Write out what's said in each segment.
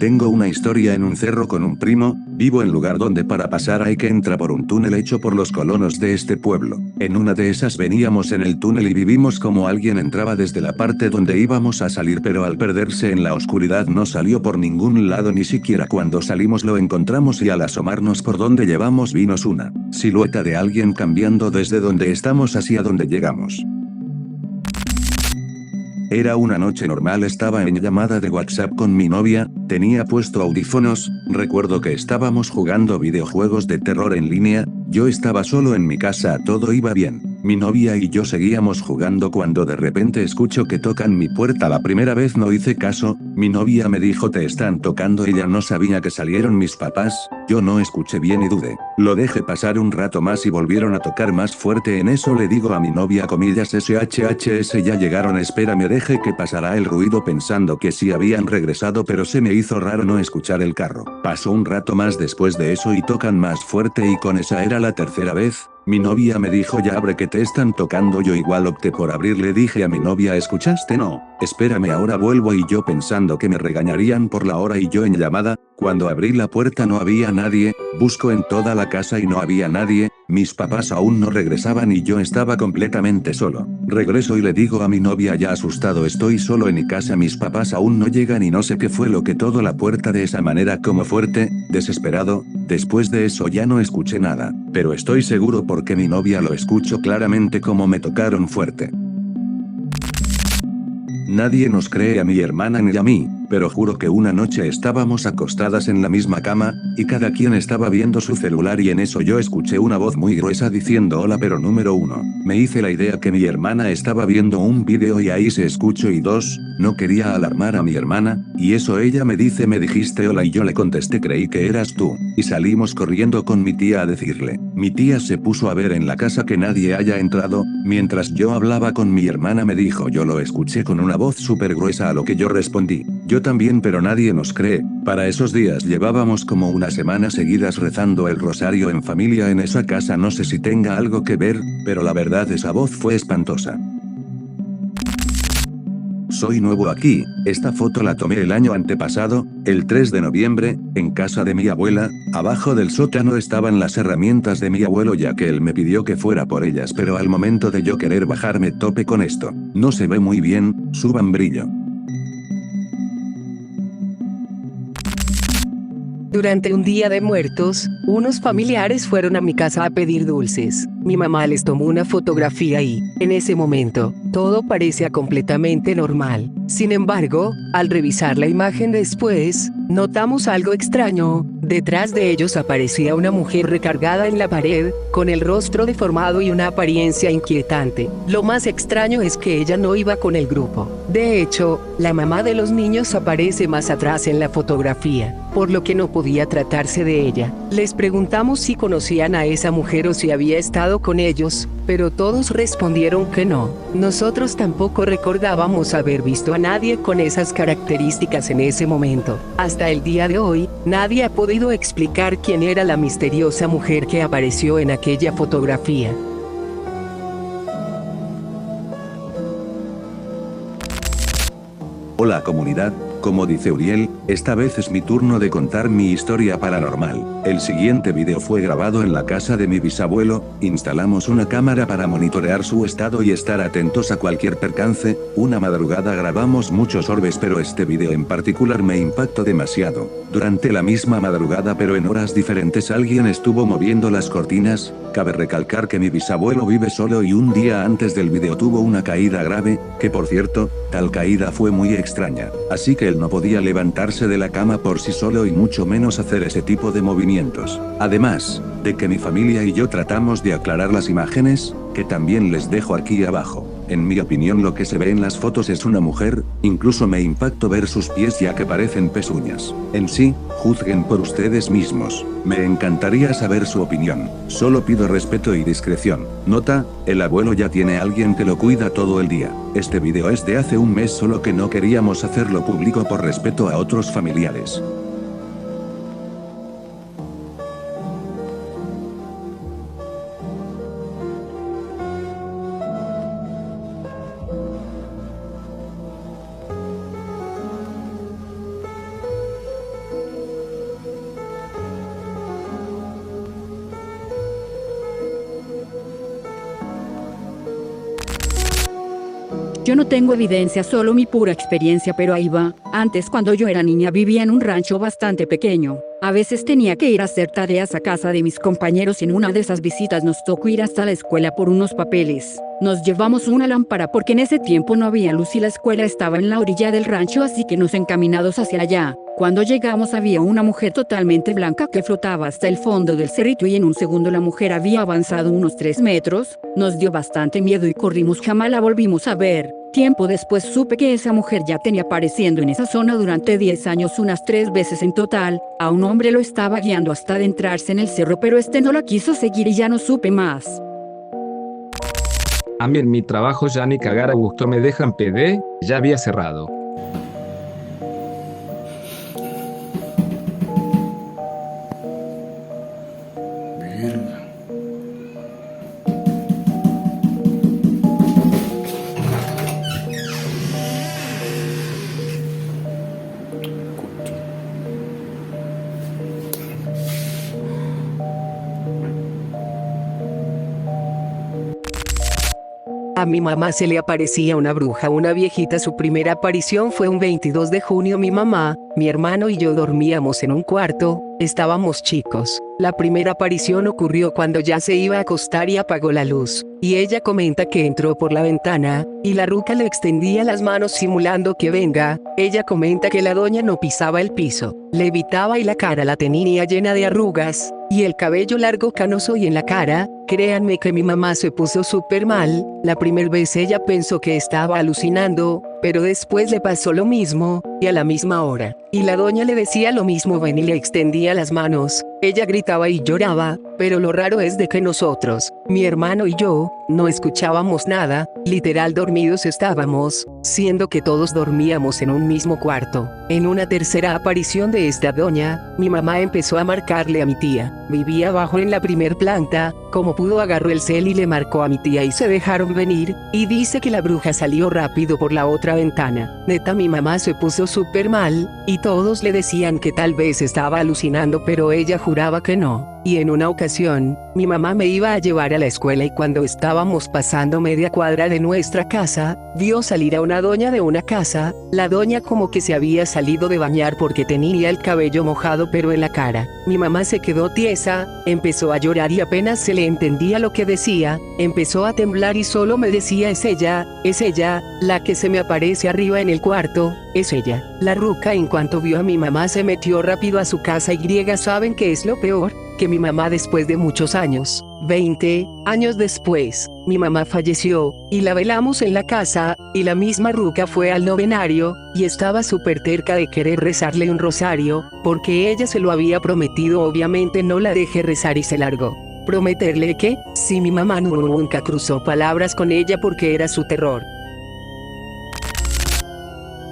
Tengo una historia en un cerro con un primo, vivo en lugar donde para pasar hay que entrar por un túnel hecho por los colonos de este pueblo. En una de esas veníamos en el túnel y vivimos como alguien entraba desde la parte donde íbamos a salir, pero al perderse en la oscuridad no salió por ningún lado, ni siquiera cuando salimos lo encontramos, y al asomarnos por donde llevamos vimos una silueta de alguien cambiando desde donde estamos hacia donde llegamos. Era una noche normal, estaba en llamada de WhatsApp con mi novia, tenía puesto audífonos, recuerdo que estábamos jugando videojuegos de terror en línea, yo estaba solo en mi casa, todo iba bien. Mi novia y yo seguíamos jugando cuando de repente escucho que tocan mi puerta. La primera vez no hice caso, mi novia me dijo te están tocando, ella no sabía que salieron mis papás, yo no escuché bien y dudé. Lo dejé pasar un rato más y volvieron a tocar más fuerte. En eso le digo a mi novia comillas SHHS ya llegaron, espérame, dejé que pasara el ruido pensando que sí habían regresado, pero se me hizo raro no escuchar el carro. Pasó un rato más después de eso y tocan más fuerte, y con esa era la tercera vez. Mi novia me dijo ya abre que te están tocando, yo igual opté por abrir, le dije a mi novia ¿escuchaste? No, espérame ahora vuelvo, y yo pensando que me regañarían por la hora y yo en llamada. Cuando abrí la puerta no había nadie, busco en toda la casa y no había nadie, mis papás aún no regresaban y yo estaba completamente solo. Regreso y le digo a mi novia ya asustado estoy solo en mi casa, mis papás aún no llegan y no sé qué fue lo que tocó la puerta de esa manera como fuerte, desesperado. Después de eso ya no escuché nada, pero estoy seguro porque mi novia lo escuchó claramente como me tocaron fuerte. Nadie nos cree a mi hermana ni a mí, pero juro que una noche estábamos acostadas en la misma cama, y cada quien estaba viendo su celular, y en eso yo escuché una voz muy gruesa diciendo hola, pero número uno, me hice la idea que mi hermana estaba viendo un vídeo y ahí se escuchó, y dos, no quería alarmar a mi hermana, y eso ella me dice me dijiste hola y yo le contesté creí que eras tú, y salimos corriendo con mi tía a decirle. Mi tía se puso a ver en la casa que nadie haya entrado, mientras yo hablaba con mi hermana me dijo yo lo escuché con una voz súper gruesa, a lo que yo respondí, yo también, pero nadie nos cree. Para esos días llevábamos como una semana seguidas rezando el rosario en familia en esa casa, no sé si tenga algo que ver, pero la verdad esa voz fue espantosa. Soy nuevo aquí, esta foto la tomé el año antepasado, el 3 de noviembre, en casa de mi abuela. Abajo del sótano estaban las herramientas de mi abuelo ya que él me pidió que fuera por ellas, pero al momento de yo querer bajar me topé con esto. No se ve muy bien, suban brillo. Durante un día de muertos, unos familiares fueron a mi casa a pedir dulces. Mi mamá les tomó una fotografía y, en ese momento, todo parecía completamente normal. Sin embargo, al revisar la imagen después, notamos algo extraño. Detrás de ellos aparecía una mujer recargada en la pared, con el rostro deformado y una apariencia inquietante. Lo más extraño es que ella no iba con el grupo. De hecho, la mamá de los niños aparece más atrás en la fotografía, por lo que no podía tratarse de ella. Les preguntamos si conocían a esa mujer o si había estado con ellos, pero todos respondieron que no. Nosotros tampoco recordábamos haber visto a nadie con esas características en ese momento. Hasta el día de hoy, nadie ha podido explicar quién era la misteriosa mujer que apareció en aquella fotografía. Hola comunidad, como dice Uriel, esta vez es mi turno de contar mi historia paranormal. El siguiente video fue grabado en la casa de mi bisabuelo, instalamos una cámara para monitorear su estado y estar atentos a cualquier percance. Una madrugada grabamos muchos orbes, pero este video en particular me impactó demasiado. Durante la misma madrugada pero en horas diferentes alguien estuvo moviendo las cortinas. Cabe recalcar que mi bisabuelo vive solo y un día antes del video tuvo una caída grave, que por cierto, tal caída fue muy extraña, así que él no podía levantarse de la cama por sí solo y mucho menos hacer ese tipo de movimientos. Además, de que mi familia y yo tratamos de aclarar las imágenes, que también les dejo aquí abajo. En mi opinión lo que se ve en las fotos es una mujer, incluso me impactó ver sus pies ya que parecen pezuñas. En sí, juzguen por ustedes mismos. Me encantaría saber su opinión. Solo pido respeto y discreción. Nota, el abuelo ya tiene a alguien que lo cuida todo el día. Este video es de hace un mes, solo que no queríamos hacerlo público por respeto a otros familiares. Yo no tengo evidencia, solo mi pura experiencia, pero ahí va. Antes, cuando yo era niña, vivía en un rancho bastante pequeño. A veces tenía que ir a hacer tareas a casa de mis compañeros y en una de esas visitas nos tocó ir hasta la escuela por unos papeles. Nos llevamos una lámpara porque en ese tiempo no había luz y la escuela estaba en la orilla del rancho, así que nos encaminados hacia allá. Cuando llegamos había una mujer totalmente blanca que flotaba hasta el fondo del cerrito y en un segundo la mujer había avanzado unos 3 metros. Nos dio bastante miedo y corrimos, jamás la volvimos a ver. Tiempo después supe que esa mujer ya tenía apareciendo en esa zona durante 10 años, unas 3 veces en total. A un hombre lo estaba guiando hasta adentrarse en el cerro, pero este no la quiso seguir y ya no supe más. A mí en mi trabajo ya ni cagar a gusto me dejan PD, ya había cerrado. Verga. A mi mamá se le aparecía una bruja, una viejita. Su primera aparición fue un 22 de junio. Mi mamá, mi hermano y yo dormíamos en un cuarto, estábamos chicos. La primera aparición ocurrió cuando ya se iba a acostar y apagó la luz. Y ella comenta que entró por la ventana, y la ruca le extendía las manos simulando que venga. Ella comenta que la doña no pisaba el piso, levitaba y la cara la tenía llena de arrugas, y el cabello largo canoso y en la cara. Créanme que mi mamá se puso súper mal. La primera vez ella pensó que estaba alucinando, pero después le pasó lo mismo, y a la misma hora. Y la doña le decía lo mismo, ven, y le extendía las manos. Ella gritaba y lloraba, pero lo raro es de que nosotros, mi hermano y yo, no escuchábamos nada, literal dormidos estábamos, siendo que todos dormíamos en un mismo cuarto. En una tercera aparición de esta doña, mi mamá empezó a marcarle a mi tía. Vivía abajo en la primer planta, como pudo agarró el cel y le marcó a mi tía y se dejaron venir, y dice que la bruja salió rápido por la otra ventana. Neta, mi mamá se puso súper mal, y todos le decían que tal vez estaba alucinando, pero ella juraba que no. Y en una ocasión, mi mamá me iba a llevar a la escuela y cuando estábamos pasando media cuadra de nuestra casa, vio salir a una doña de una casa. La doña como que se había salido de bañar porque tenía el cabello mojado pero en la cara. Mi mamá se quedó tiesa, empezó a llorar y apenas se le entendía lo que decía, empezó a temblar y solo me decía es ella, la que se me aparece arriba en el cuarto, es ella. La ruca en cuanto vio a mi mamá se metió rápido a su casa y ¿saben qué es lo peor? Que mi mamá después de muchos años, 20 años después, mi mamá falleció, y la velamos en la casa, y la misma ruca fue al novenario, y estaba súper terca de querer rezarle un rosario, porque ella se lo había prometido, obviamente no la dejé rezar y se largó. ¿Prometerle qué? Si mi mamá nunca cruzó palabras con ella porque era su terror.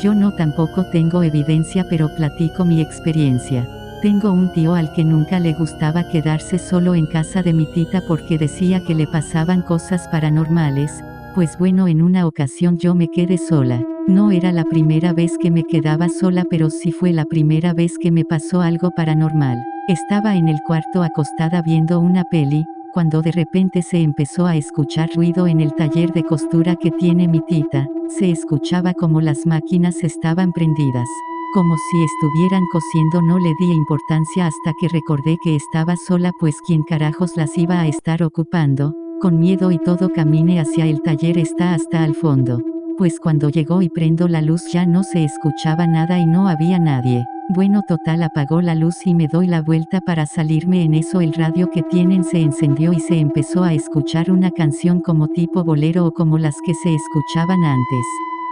Yo no tampoco tengo evidencia, pero platico mi experiencia. Tengo un tío al que nunca le gustaba quedarse solo en casa de mi tita porque decía que le pasaban cosas paranormales. Pues bueno, en una ocasión yo me quedé sola. No era la primera vez que me quedaba sola, pero sí fue la primera vez que me pasó algo paranormal. Estaba en el cuarto acostada viendo una peli, cuando de repente se empezó a escuchar ruido en el taller de costura que tiene mi tita. Se escuchaba como las máquinas estaban prendidas, como si estuvieran cosiendo. No le di importancia hasta que recordé que estaba sola, pues quién carajos las iba a estar ocupando. Con miedo y todo caminé hacia el taller, está hasta al fondo. Pues cuando llegó y prendo la luz ya no se escuchaba nada y no había nadie. Bueno, total, apagó la luz y me doy la vuelta para salirme. En eso el radio que tienen se encendió y se empezó a escuchar una canción como tipo bolero o como las que se escuchaban antes.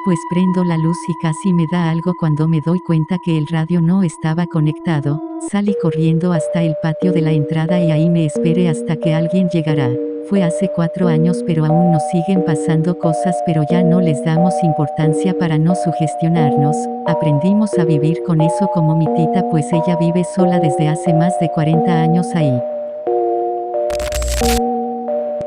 Pues prendo la luz y casi me da algo cuando me doy cuenta que el radio no estaba conectado. Salí corriendo hasta el patio de la entrada y ahí me esperé hasta que alguien llegara. Fue hace 4 años, pero aún nos siguen pasando cosas, pero ya no les damos importancia para no sugestionarnos. Aprendimos a vivir con eso como mi tita, pues ella vive sola desde hace más de 40 años ahí.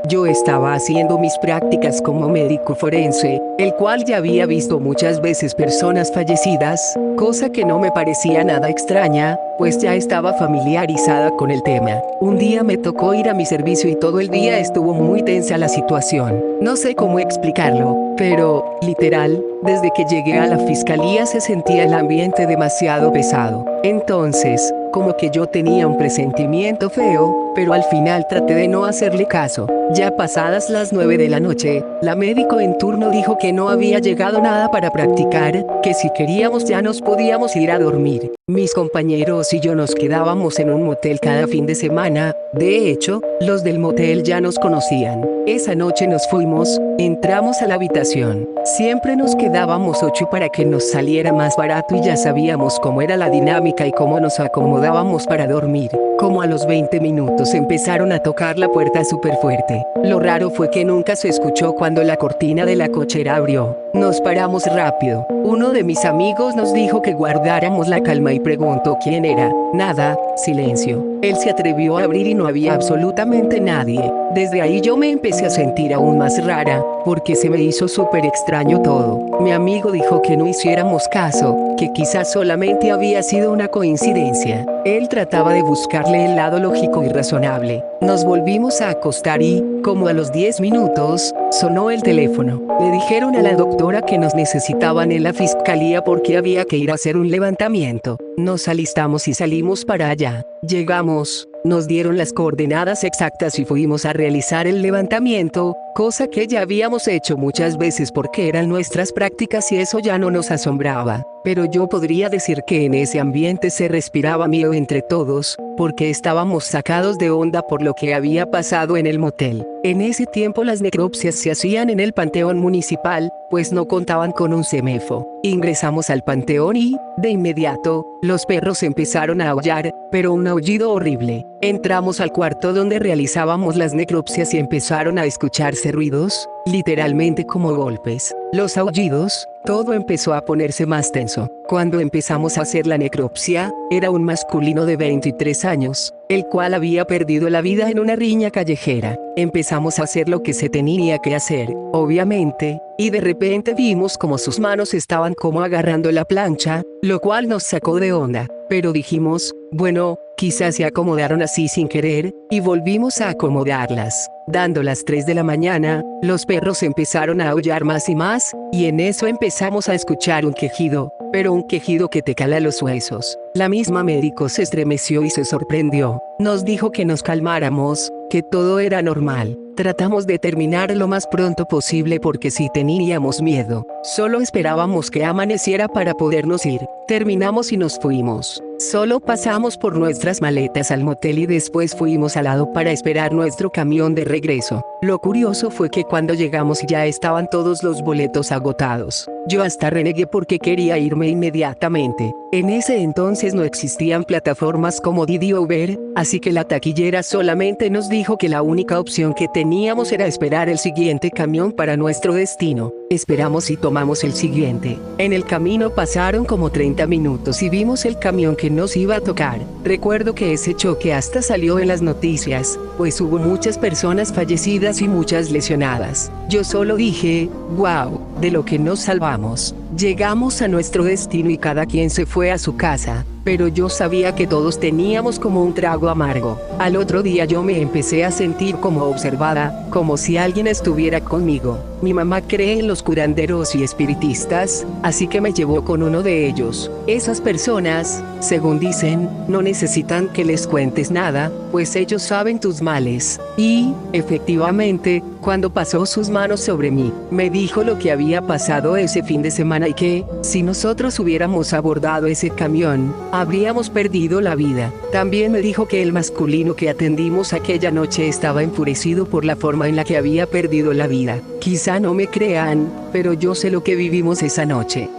Yo estaba haciendo mis prácticas como médico forense, el cual ya había visto muchas veces personas fallecidas, cosa que no me parecía nada extraña, pues ya estaba familiarizada con el tema. Un día me tocó ir a mi servicio y todo el día estuvo muy tensa la situación. No sé cómo explicarlo, pero, literal, desde que llegué a la fiscalía se sentía el ambiente demasiado pesado. Entonces, como que yo tenía un presentimiento feo, pero al final traté de no hacerle caso. Ya pasadas las 9 de la noche, la médico en turno dijo que no había llegado nada para practicar, que si queríamos ya nos podíamos ir a dormir. Mis compañeros y yo nos quedábamos en un motel cada fin de semana, de hecho, los del motel ya nos conocían. Esa noche nos fuimos, entramos a la habitación. Siempre nos quedábamos 8 para que nos saliera más barato y ya sabíamos cómo era la dinámica y cómo nos acomodábamos para dormir. Como a los 20 minutos empezaron a tocar la puerta súper fuerte. Lo raro fue que nunca se escuchó cuando la cortina de la cochera abrió. Nos paramos rápido. Uno de mis amigos nos dijo que guardáramos la calma y preguntó quién era. Nada, silencio. Él se atrevió a abrir y no había absolutamente nadie. Desde ahí yo me empecé a sentir aún más rara, porque se me hizo súper extraño todo. Mi amigo dijo que no hiciéramos caso, que quizás solamente había sido una coincidencia. Él trataba de buscarle el lado lógico y razonable. Nos volvimos a acostar y, como a los 10 minutos, sonó el teléfono. Le dijeron a la doctora que nos necesitaban en la fiscalía porque había que ir a hacer un levantamiento. Nos alistamos y salimos para allá. Llegamos, nos dieron las coordenadas exactas y fuimos a realizar el levantamiento, cosa que ya habíamos hecho muchas veces porque eran nuestras prácticas y eso ya no nos asombraba. Pero yo podría decir que en ese ambiente se respiraba miedo entre todos, porque estábamos sacados de onda por lo que había pasado en el motel. En ese tiempo las necropsias se hacían en el panteón municipal, pues no contaban con un CEMEFO. Ingresamos al panteón y, de inmediato, los perros empezaron a aullar, pero un aullido horrible. Entramos al cuarto donde realizábamos las necropsias y empezaron a escucharse ruidos, literalmente como golpes. Los aullidos, todo empezó a ponerse más tenso. Cuando empezamos a hacer la necropsia, era un masculino de 23 años, el cual había perdido la vida en una riña callejera. Empezamos a hacer lo que se tenía que hacer, obviamente, y de repente vimos como sus manos estaban como agarrando la plancha, lo cual nos sacó de onda. Pero dijimos, bueno, quizás se acomodaron así sin querer, y volvimos a acomodarlas. Dando las 3 de la mañana, los perros empezaron a aullar más y más, y en eso empezamos a escuchar un quejido, pero un quejido que te cala los huesos. La misma médico se estremeció y se sorprendió. Nos dijo que nos calmáramos, que todo era normal. Tratamos de terminar lo más pronto posible porque sí teníamos miedo. Solo esperábamos que amaneciera para podernos ir. Terminamos y nos fuimos. Solo pasamos por nuestras maletas al motel y después fuimos al lado para esperar nuestro camión de regreso. Lo curioso fue que cuando llegamos ya estaban todos los boletos agotados. Yo hasta renegué porque quería irme inmediatamente. En ese entonces no existían plataformas como Didi o Uber, así que la taquillera solamente nos dijo que la única opción que teníamos era esperar el siguiente camión para nuestro destino. Esperamos y tomamos el siguiente. En el camino pasaron como 30 minutos y vimos el camión que nos iba a tocar. Recuerdo que ese choque hasta salió en las noticias, pues hubo muchas personas fallecidas y muchas lesionadas. Yo solo dije, wow, de lo que nos salvamos. Llegamos a nuestro destino y cada quien se fue a su casa, pero yo sabía que todos teníamos como un trago amargo. Al otro día yo me empecé a sentir como observada, como si alguien estuviera conmigo. Mi mamá cree en los curanderos y espiritistas, así que me llevó con uno de ellos. Esas personas, según dicen, no necesitan que les cuentes nada, pues ellos saben tus males. Y, efectivamente, cuando pasó sus manos sobre mí, me dijo lo que había pasado ese fin de semana y que, si nosotros hubiéramos abordado ese camión, habríamos perdido la vida. También me dijo que el masculino que atendimos aquella noche estaba enfurecido por la forma en la que había perdido la vida. Quizá no me crean, pero yo sé lo que vivimos esa noche.